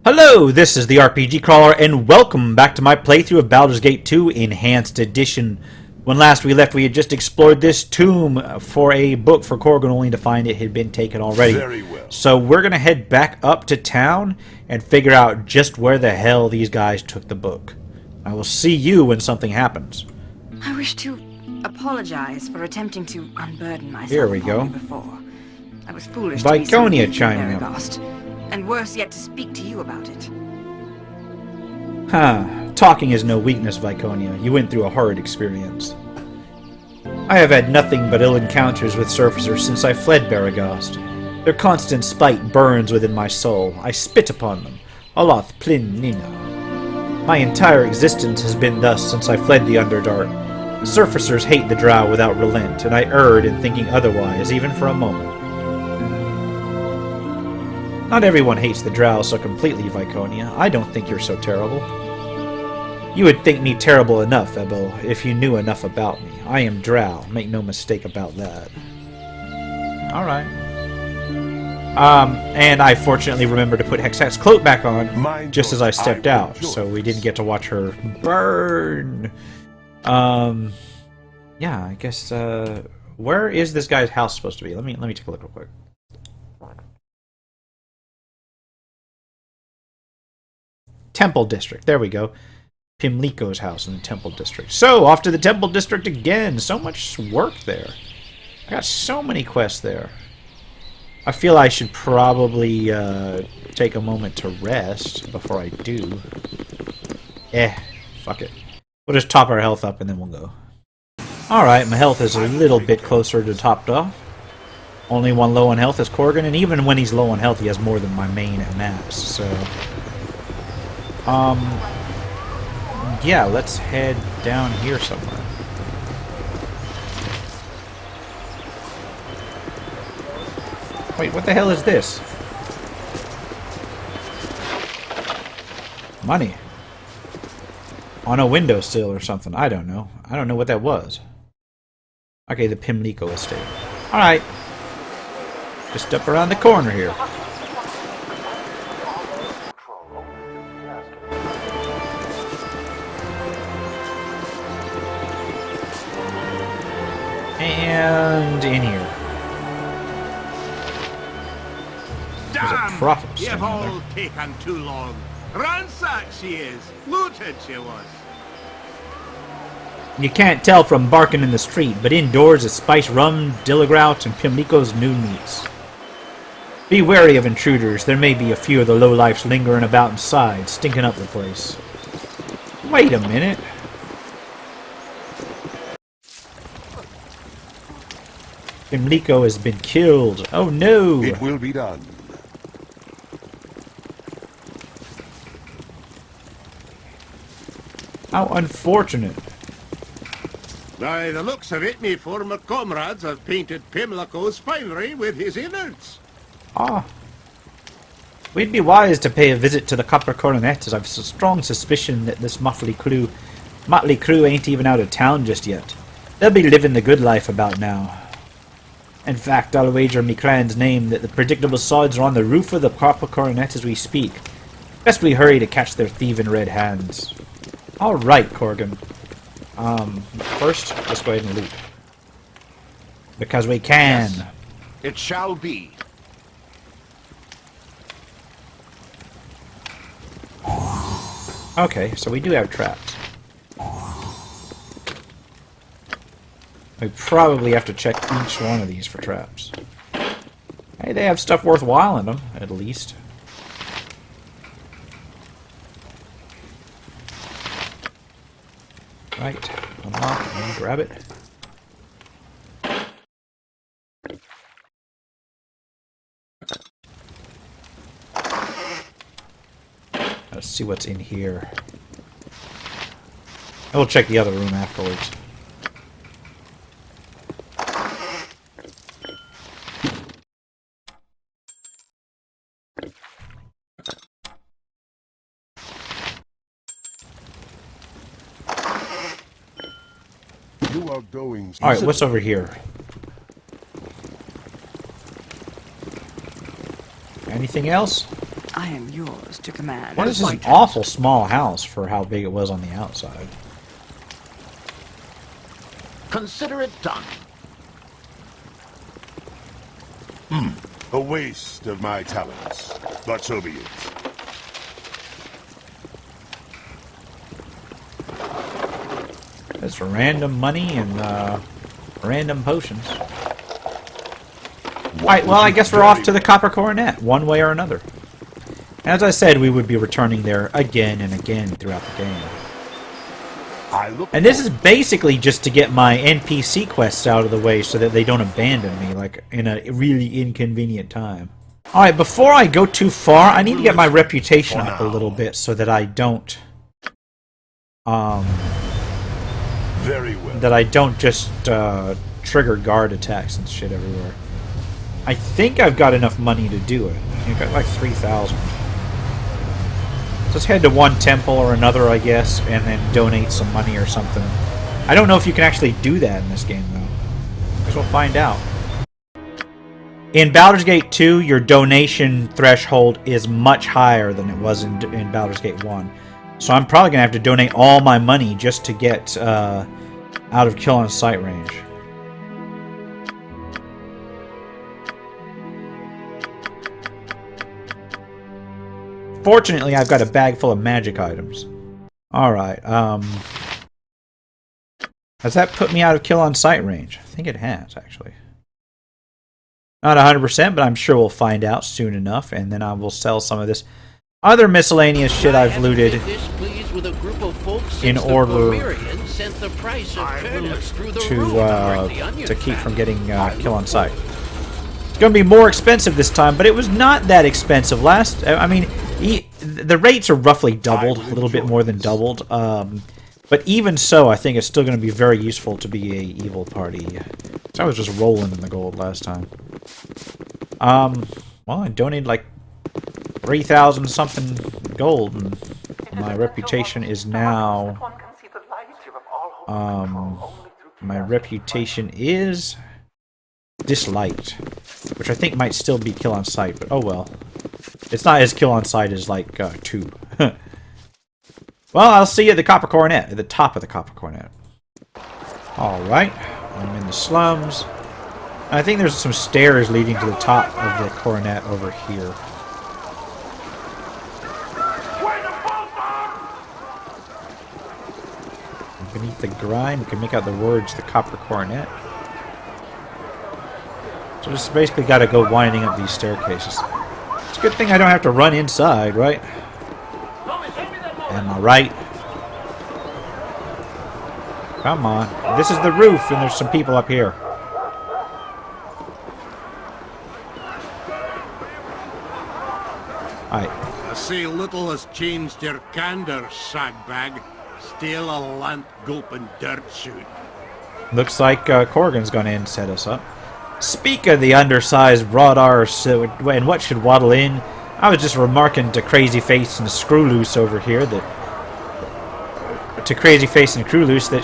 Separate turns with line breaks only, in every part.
Hello, this is the RPG Crawler, and welcome back to my playthrough of Baldur's Gate 2 Enhanced Edition. When last we left, we had just explored this tomb for a book for Corgan, only to find it had been taken already.
Very well.
So we're going to head back up to town and figure out just where the hell these guys took the book. I will see you when something happens.
I wish to apologize for attempting to unburden myself.
Here we go.
Before. I was foolish to be so
Viconia
deeply
chiming up.
lost, and worse yet to speak to you about it.
Talking is no weakness, Viconia. You went through a horrid experience. I have had nothing but ill encounters with surfacers since I fled Baragast. Their constant spite burns within my soul. I spit upon them. Aloth Plin Nina. My entire existence has been thus since I fled the Underdark. Surfacers hate the drow without relent, and I erred in thinking otherwise, even for a moment. Not everyone hates the drow so completely, Viconia. I don't think you're so terrible. You would think me terrible enough, Ebel, if you knew enough about me. I am drow, make no mistake about that. Alright. And I fortunately remembered to put Hexat's cloak back on just as I stepped out, so we didn't get to watch her burn. Yeah, I guess, where is this guy's house supposed to be? Let me take a look real quick. Temple District, there we go. Pimlico's house in the Temple District. So, off to the Temple District again. So much work there. I got so many quests there. I feel I should probably take a moment to rest before I do. Fuck it. We'll just top our health up and then we'll go. Alright, my health is a little bit closer to topped off. Only one low on health is Corgan, and even when he's low on health, he has more than my main at max, so... yeah, let's head down here somewhere. Wait, what the hell is this? Money. On a windowsill or something. I don't know. I don't know what that was. Okay, the Pimlico estate. Alright. Just up around the corner here. And in here. There's a prophet
You've
standing
all
there.
taken too long. Ransacked she is. Looted she was.
You can't tell from barking in the street, but indoors is spiced rum, dillagrout, and Pimlico's new meats. Be wary of intruders. There may be a few of the lowlifes lingering about inside, stinking up the place. Wait a minute. Pimlico has been killed. Oh no!
It will be done.
How unfortunate.
By the looks of it, me former comrades have painted Pimlico's finery with his innards.
Ah. We'd be wise to pay a visit to the Copper Coronet, as I've a strong suspicion that this motley crew ain't even out of town just yet. They'll be living the good life about now. In fact, I'll wager me clan's name that the predictable sods are on the roof of the Copper Coronet as we speak. Best we hurry to catch their thieving red hands. Alright, Corgan. First, let's go ahead and loot. Because we can.
Yes, it shall be.
Okay, so we do have traps. We probably have to check each one of these for traps. Hey, they have stuff worthwhile in them, at least. Right, unlock and grab it. Let's see what's in here. I will check the other room afterwards.
You are going.
Alright, what's over here? Anything else?
I am yours to command.
This is an awful small house for how big it was on the outside.
Consider it done.
A waste of my talents, but so be it.
That's random money and random potions. Alright, well I guess we're off to the Copper Coronet, one way or another. As I said, we would be returning there again and again throughout the game. And this is basically just to get my NPC quests out of the way so that they don't abandon me, like, in a really inconvenient time. Alright, before I go too far, I need to get my reputation up a little bit so that I don't...
Very well.
that I don't just trigger guard attacks and shit everywhere. I think I've got enough money to do it. I've got like 3,000. Just head to one temple or another, I guess, and then donate some money or something. I don't know if you can actually do that in this game, though. I guess we'll find out. In Baldur's Gate 2, your donation threshold is much higher than it was in Baldur's Gate 1. So I'm probably going to have to donate all my money just to get out of kill on sight range. Fortunately, I've got a bag full of magic items. Alright, has that put me out of kill on sight range? I think it has, actually. Not 100%, but I'm sure we'll find out soon enough, and then I will sell some of this other miscellaneous shit I've looted in order to keep from getting kill on sight. It's going to be more expensive this time, but it was not that expensive last. I mean, the rates are roughly doubled, a little bit more than doubled. But even so, I think it's still going to be very useful to be a evil party. So I was just rolling in the gold last time. Well, I donated like 3,000 something gold, and my reputation is now... my reputation is disliked, which I think might still be kill on sight, but oh well. It's not as kill on sight as like 2. Well, I'll see you at the Copper Coronet, at the top of the Copper Coronet. Alright, I'm in the slums. I think there's some stairs leading to the top of the Coronet over here. Beneath the grime, you can make out the words, the Copper Coronet. So just basically got to go winding up these staircases. It's a good thing I don't have to run inside, right? Am I right? Come on. This is the roof, and there's some people up here. Alright.
I say little has changed your candor, shagbag. Still a lamp gulping dirt shoot.
Looks like Corrigan's gonna set us up. Speak of the undersized broad arse and what should waddle in, I was just remarking to Crazy Face and Screw Loose over here that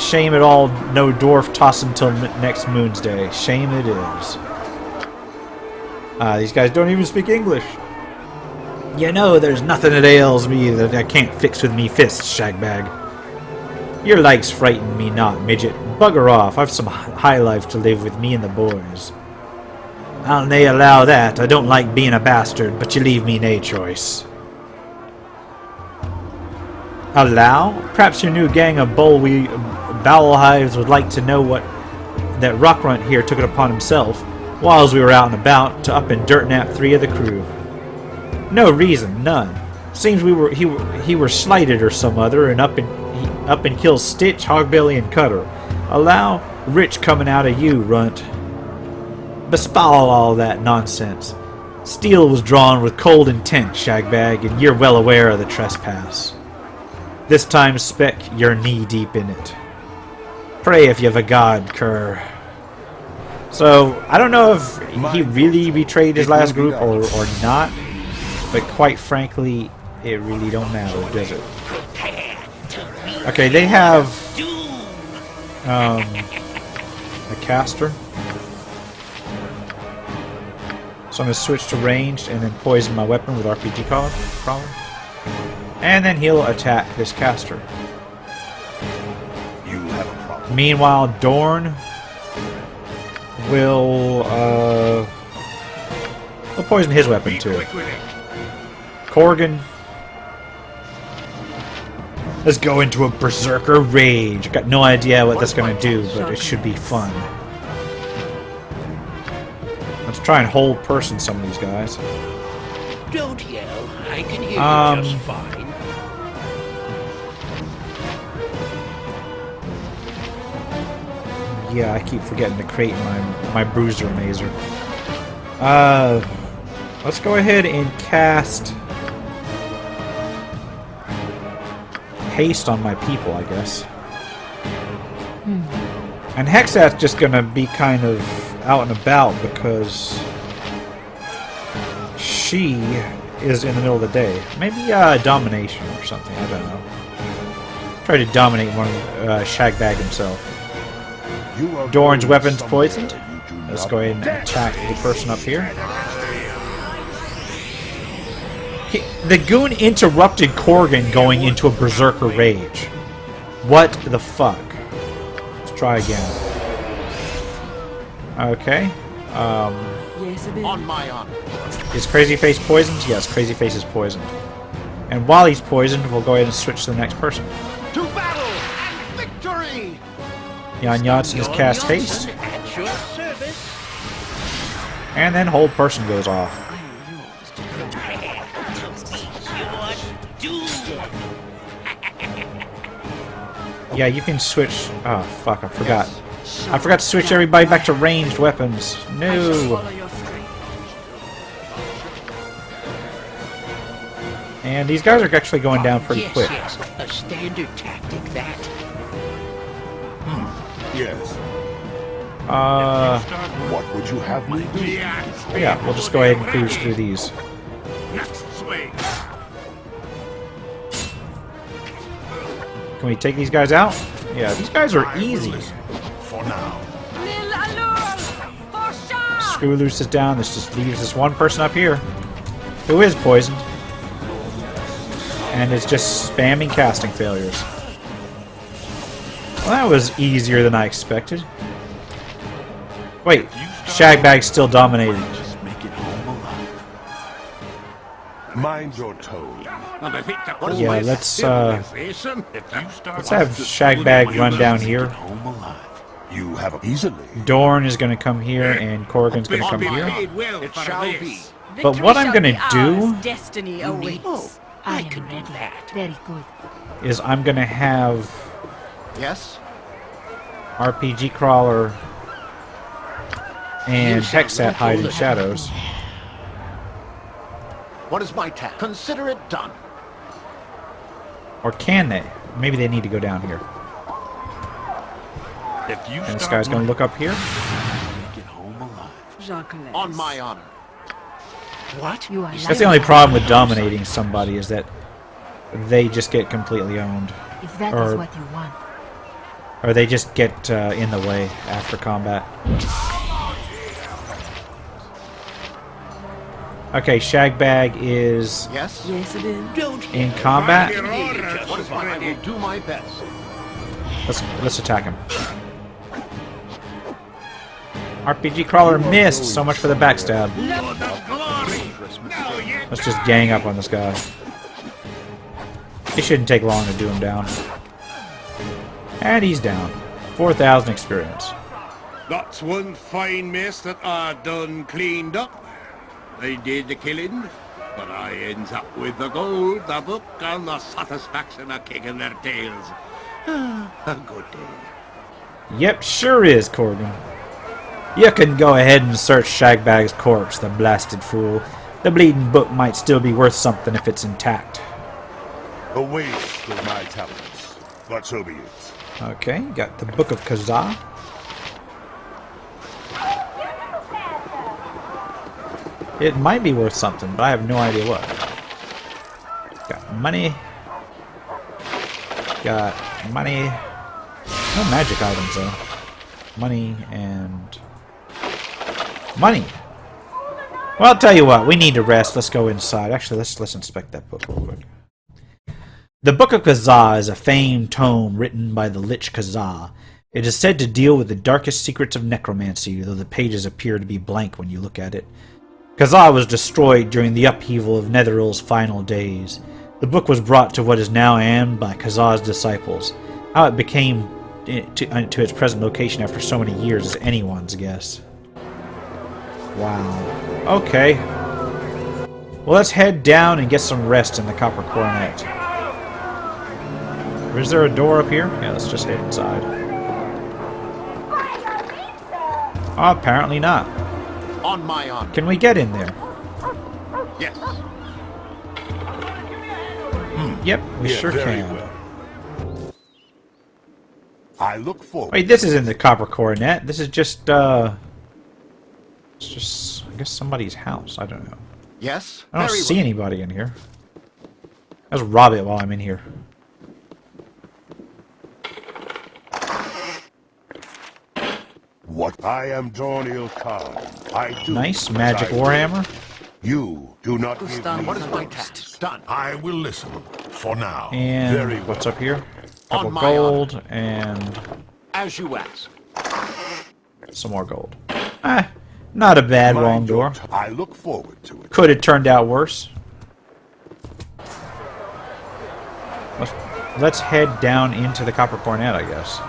shame it all, no dwarf tossing till next Moon's Day. Shame it is. These guys don't even speak English. You know, there's nothing that ails me that I can't fix with me fists, shagbag. Your legs frighten me not, midget. Bugger off. I've some high life to live with me and the boys. I'll nae allow that. I don't like being a bastard, but you leave me nae choice. Allow? Perhaps your new gang of bowel hives would like to know what that rockrunt here took it upon himself, whiles we were out and about, to up and dirt nap 3 of the crew. No reason, none. Seems he were slighted or some other, and up and kills Stitch, Hogbelly, and Cutter. Allow? Rich coming out of you, runt. Bespowl all that nonsense. Steel was drawn with cold intent, shagbag, and you're well aware of the trespass. This time, Spec, you're knee-deep in it. Pray if you've a god, cur. So, I don't know if he really betrayed his last group or not, but quite frankly, it really don't matter, does it? Okay, they have a caster. So I'm going to switch to ranged and then poison my weapon with RPG crawler. And then he'll attack this caster.
You have a problem.
Meanwhile, Dorn will poison his weapon too. Corgan. Let's go into a berserker rage. Got no idea what that's going to do, but it should be fun. Let's try and hold person some of these guys.
Don't yell. I can hear you just fine.
Yeah, I keep forgetting to create my bruiser mazer. Let's go ahead and cast haste on my people, I guess. And Hexat's just gonna be kind of out and about because she is in the middle of the day. Maybe domination or something, I don't know. Try to dominate one Shagbag himself. Dorn's weapon's poisoned. Let's go ahead and attack the person up here. The goon interrupted Corgan going into a berserker rage. What the fuck? Let's try again. Okay.
On my honor.
Is Crazy Face poisoned? Yes, Crazy Face is poisoned. And while he's poisoned, we'll go ahead and switch to the next person.
To battle and victory!
Jan Janssen has cast haste.
At your service.
And then hold person goes off. Yeah, you can switch. Oh fuck! I forgot. I forgot to switch everybody back to ranged weapons. No. And these guys are actually going down pretty quick.
Yes, a standard tactic that.
Yes.
What
would you have me do?
Yeah, we'll just go ahead and cruise through these.
Next swing.
Can we take these guys out? Yeah, these guys are easy.
For now.
Screw loose is down. This just leaves this one person up here who is poisoned and is just spamming casting failures. Well, that was easier than I expected. Wait, Shagbag's still dominating.
Mind your tone.
Yeah, let's have Shagbag run down here.
You have easily.
Dorn is going to come here, and Corrigan's going to come here.
It shall be.
But what I'm going to do
Destiny awaits.
I can do that.
Very good.
is I'm going to have
Yes?
RPG Crawler and Hexat hide in shadows.
What is my task? Consider it done.
Or can they? Maybe they need to go down here. And this guy's going to look up here.
On my honor. What?
That's the only problem with dominating somebody, is that they just get completely owned.
If that is what you want.
Or they just get in the way after combat. Okay, Shagbag is
Yes?
Yes, it is.
Don't
in combat.
What is fine? I will do my best.
Let's attack him. RPG Crawler missed. So much for the backstab. Let's just gang up on this guy. It shouldn't take long to do him down. And he's down. 4,000 experience.
That's one fine mess that I done cleaned up. They did the killing, but I ends up with the gold, the book, and the satisfaction of kicking their tails. A good day.
Yep, sure is, Corgan. You can go ahead and search Shagbag's corpse, the blasted fool. The bleeding book might still be worth something if it's intact.
A waste of my talents, but so be it.
Okay, got the Book of Kaza. It might be worth something, but I have no idea what. Got money. Got money. No magic items, though. Money and... money! Well, I'll tell you what. We need to rest. Let's go inside. Actually, let's inspect that book real quick. The Book of Kaza is a famed tome written by the Lich Kaza. It is said to deal with the darkest secrets of necromancy, though the pages appear to be blank when you look at it. Kaza was destroyed during the upheaval of Netherill's final days. The book was brought to what is now Amn by Kaza's disciples. How it became to its present location after so many years is anyone's guess. Wow. Okay. Well, let's head down and get some rest in the Copper Coronet. Or is there a door up here? Yeah, let's just head inside. Oh, apparently not.
On my honor.
Can we get in there?
Yes.
Yep, we
Yeah,
sure
very
can.
well. I look forward.
Wait, this isn't the Copper Coronet. This is just, it's just, I guess, somebody's house. I don't know.
Yes.
I don't see anybody in here. Let's rob it while I'm in here.
What? I am Dorniel Khan. I do.
Nice
as
magic
I
warhammer.
You do not give me.
What is my task? Done.
I will listen for now.
And
Very well.
what's up here?
On
Couple
my
gold and
As you ask.
some more gold. Not a bad
My
wrong door.
I look forward to it.
Could have turned out worse. Let's head down into the Copper Coronet, I guess.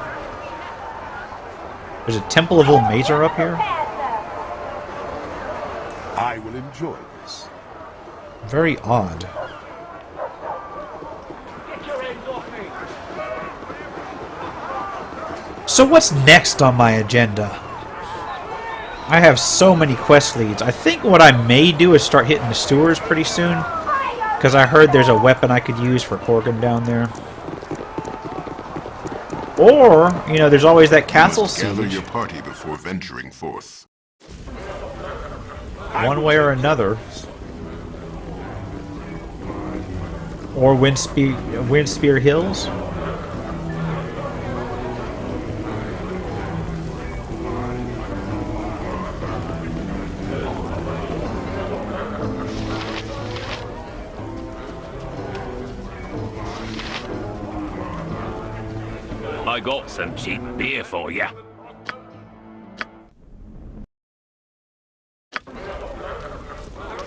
There's a Temple of Ulmazer up here.
I will enjoy this.
Very odd. So what's next on my agenda? I have so many quest leads. I think what I may do is start hitting the sewers pretty soon. Because I heard there's a weapon I could use for Korgan down there. Or, you know, there's always that castle
Gather
siege.
your party before venturing forth.
One way or another. Or Windspear Hills.
I got some cheap beer for you.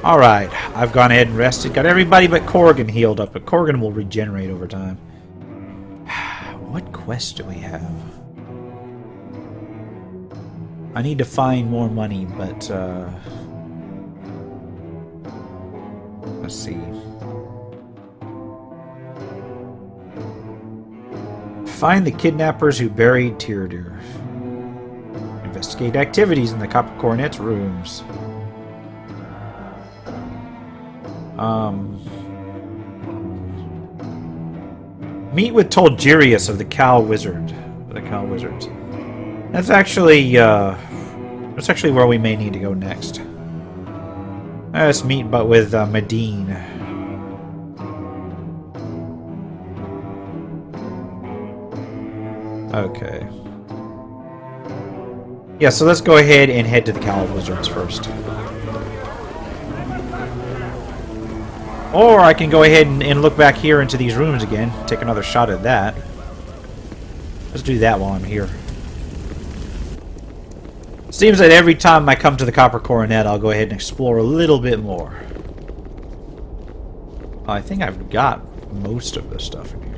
Alright, I've gone ahead and rested. Got everybody but Korgan healed up, but Korgan will regenerate over time. What quest do we have? I need to find more money, but let's see. Find the kidnappers who buried Tyrdur. Investigate activities in the Copper Coronet's rooms. Meet with Tolgirius of the Cow Wizard. The Cow Wizards. That's actually where we may need to go next. Let's meet but with Medine. Okay. Yeah, so let's go ahead and head to the Cowled Wizards first. Or I can go ahead and look back here into these rooms again. Take another shot at that. Let's do that while I'm here. Seems that every time I come to the Copper Coronet, I'll go ahead and explore a little bit more. I think I've got most of the stuff in here.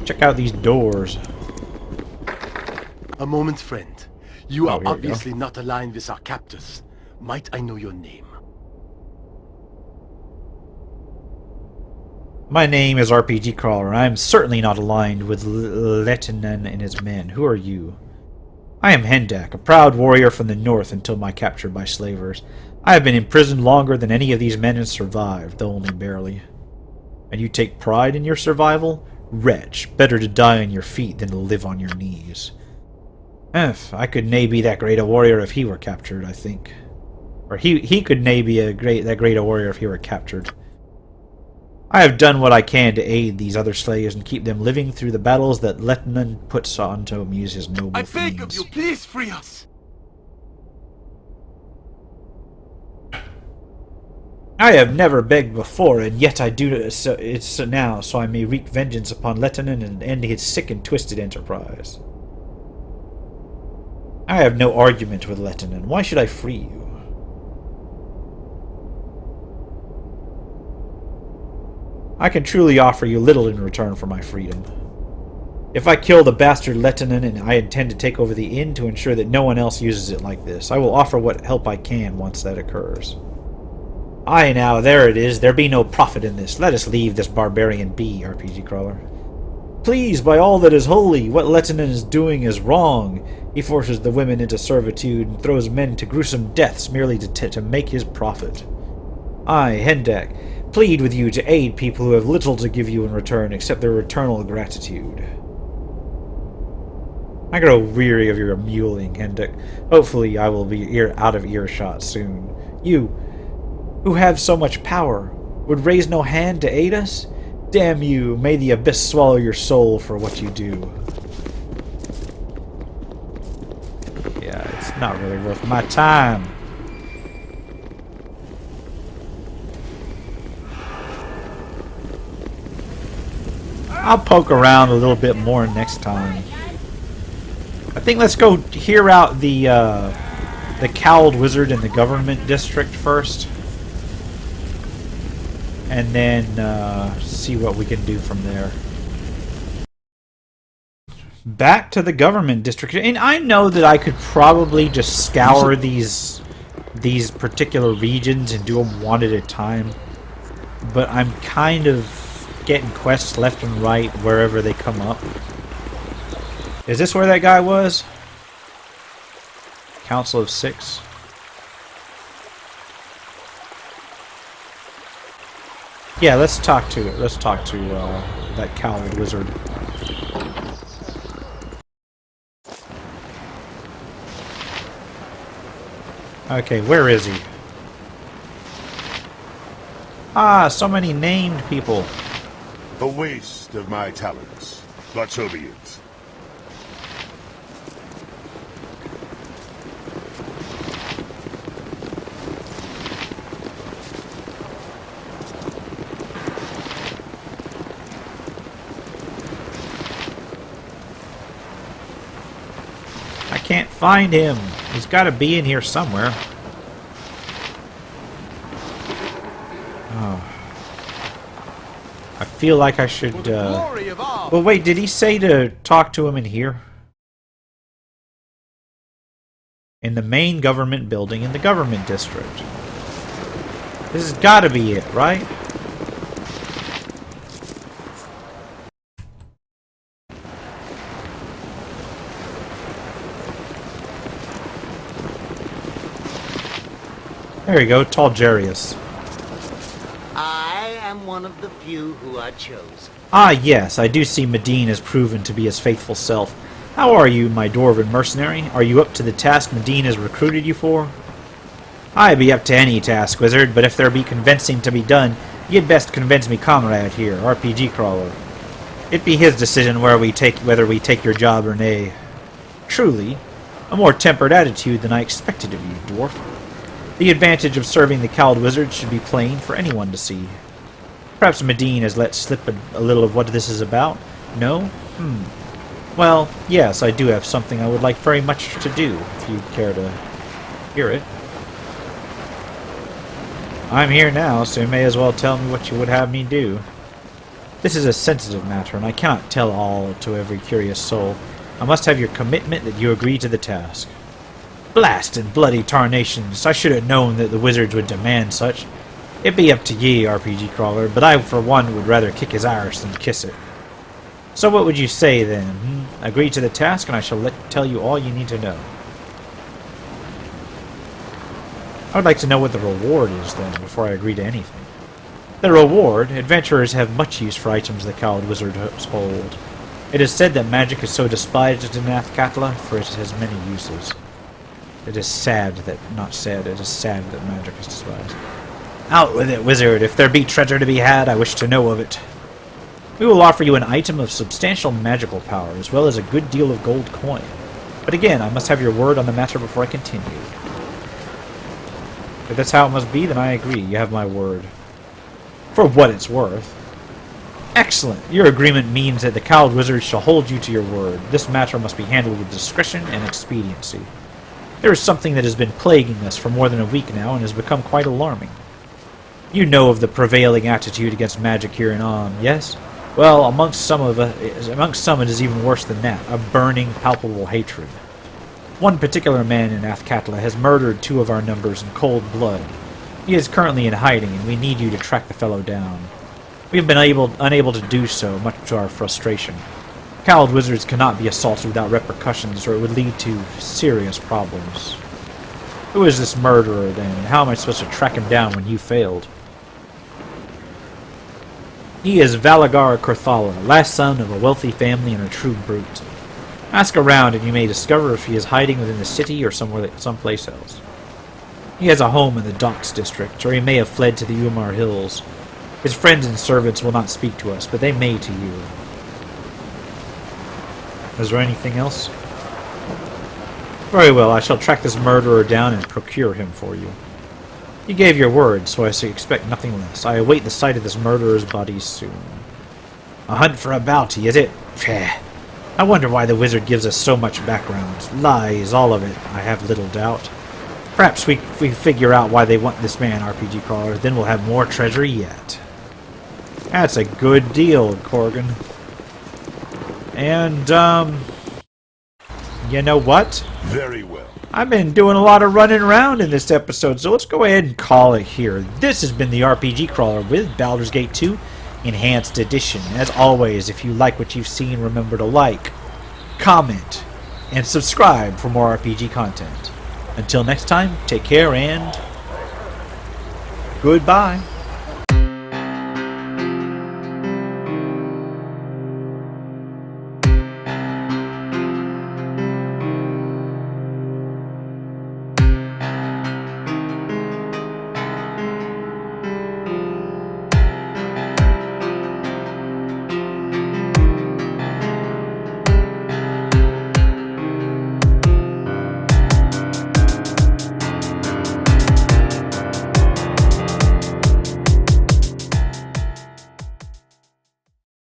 Check out these doors.
A moment, friend. You
Oh,
are
here we go.
obviously not aligned with our captors. Might I know your name?
My name is RPG Crawler, and I am certainly not aligned with Letinen and his men. Who are you? I am Hendak, a proud warrior from the north until my capture by slavers. I have been imprisoned longer than any of these men and survived, though only barely. And you take pride in your survival? Wretch, better to die on your feet than to live on your knees. I could nae be that great a warrior if he were captured, I think. Or he could nae be that great a warrior if he were captured. I have done what I can to aid these other slayers and keep them living through the battles that Letnan puts on to amuse his noble
I beg of
themes.
you, please free us.
I have never begged before, and yet I do it now, so I may wreak vengeance upon Letnan and end his sick and twisted enterprise. I have no argument with Letnan. Why should I free you? I can truly offer you little in return for my freedom. If I kill the bastard Letnan, and I intend to take over the inn to ensure that no one else uses it like this, I will offer what help I can once that occurs. Aye now, there it is. There be no profit in this. Let us leave this barbarian be, RPG Crawler. Please, by all that is holy, what Letnan is doing is wrong. He forces the women into servitude and throws men to gruesome deaths merely to make his profit. I, Hendak, plead with you to aid people who have little to give you in return except their eternal gratitude. I grow weary of your mewling, Hendak. Hopefully I will be out of earshot soon. You, who have so much power, would raise no hand to aid us? Damn you, may the abyss swallow your soul for what you do. Yeah, it's not really worth my time. I'll poke around a little bit more next time. I think let's go hear out the cowled wizard in the government district first. And then see what we can do from there. Back to the government district. And I know that I could probably just scour these particular regions and do them one at a time. But I'm kind of getting quests left and right wherever they come up. Is this where that guy was? Council of 6? Yeah, let's talk to that cowled wizard. Okay, where is he? Ah, so many named people.
The waste of my talents, but so be it.
Can't find him. He's got to be in here somewhere. Oh. I feel like I should... Well, wait, did he say to talk to him in here? In the main government building in the government district. This has got to be it, right? There we go, Talgerius.
I am one of the few who are chosen.
Ah, yes, I do see Medine has proven to be his faithful self. How are you, my dwarven mercenary? Are you up to the task Medine has recruited you for? I be up to any task, wizard, but if there be convincing to be done, you'd best convince me comrade here, RPG Crawler. It be his decision whether we take your job or nay. Truly, a more tempered attitude than I expected of you, dwarf. The advantage of serving the cowled wizard should be plain for anyone to see. Perhaps Medine has let slip a little of what this is about? No? Well, yes, I do have something I would like very much to do, if you'd care to hear it. I'm here now, so you may as well tell me what you would have me do. This is a sensitive matter, and I cannot tell all to every curious soul. I must have your commitment that you agree to the task. Blast and bloody tarnations, I should have known that the wizards would demand such. It be up to ye, RPG Crawler, but I for one would rather kick his arse than kiss it. So what would you say then? Agree to the task and I shall tell you all you need to know. I would like to know what the reward is then, before I agree to anything. The reward? Adventurers have much use for items the cowled wizard hold. It is said that magic is so despised in Nathkatla, for it has many uses. It is sad that magic is despised. Out with it, wizard. If there be treasure to be had, I wish to know of it. We will offer you an item of substantial magical power, as well as a good deal of gold coin. But again, I must have your word on the matter before I continue. If that's how it must be, then I agree. You have my word. For what it's worth. Excellent. Your agreement means that the cowled wizard shall hold you to your word. This matter must be handled with discretion and expediency. There is something that has been plaguing us for more than a week now and has become quite alarming. You know of the prevailing attitude against magic here in Am, yes? Well, amongst some it is even worse than that, a burning, palpable hatred. One particular man in Athkatla has murdered 2 of our numbers in cold blood. He is currently in hiding, and we need you to track the fellow down. We have been unable to do so, much to our frustration. Cowled wizards cannot be assaulted without repercussions, or it would lead to serious problems. Who is this murderer, then, and how am I supposed to track him down when you failed? He is Valagar Korthala, last son of a wealthy family and a true brute. Ask around and you may discover if he is hiding within the city or someplace else. He has a home in the Docks district, or he may have fled to the Umar Hills. His friends and servants will not speak to us, but they may to you. Is there anything else? Very well, I shall track this murderer down and procure him for you. You gave your word, so I expect nothing less. I await the sight of this murderer's body soon. A hunt for a bounty, is it? Pfeh. I wonder why the wizard gives us so much background. Lies, all of it, I have little doubt. Perhaps we figure out why they want this man, RPG Crawler, then we'll have more treasure yet. That's a good deal, Corgan. And, you know what?
Very well.
I've been doing a lot of running around in this episode, so let's go ahead and call it here. This has been the RPG Crawler with Baldur's Gate 2 Enhanced Edition. As always, if you like what you've seen, remember to like, comment, and subscribe for more RPG content. Until next time, take care and goodbye.